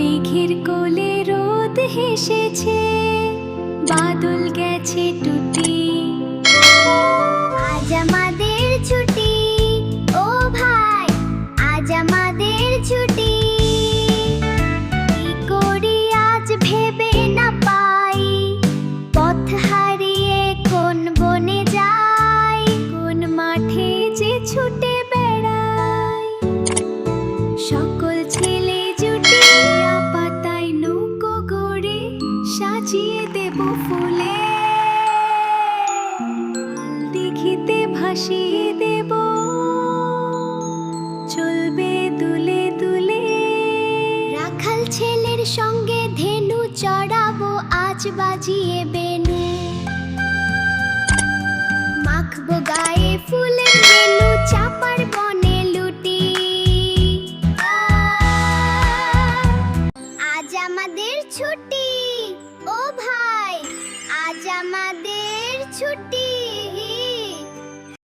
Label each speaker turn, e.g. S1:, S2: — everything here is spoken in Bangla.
S1: মেঘের কোলে রোদ হেসেছে, বাদল গেছে টুটি।
S2: আজ আমাদের ছুটি, ও ভাই আজ আমাদের ছুটি। কি করি আজ ভেবে না পাই, পথ হারিয়ে কোন বনে যাই,
S1: কোন মাঠে যে ছুটে বেড়াই। সকল ছেলে জুটে পাতায় নৌকো গড়ে সাজিয়ে দেব ফুলে, দিঘিতে ভাসিয়ে দেব, চলবে দুলে দুলে।
S2: রাখাল ছেলের সঙ্গে ধেনু চড়াবো আজ বাজিয়ে বেনু। মাখবো গায়ে ফুলের রেণু, চাপার বনে লুটি। আজ আমাদের ছুটি, ও ভাই আজ আমাদের ছুটি।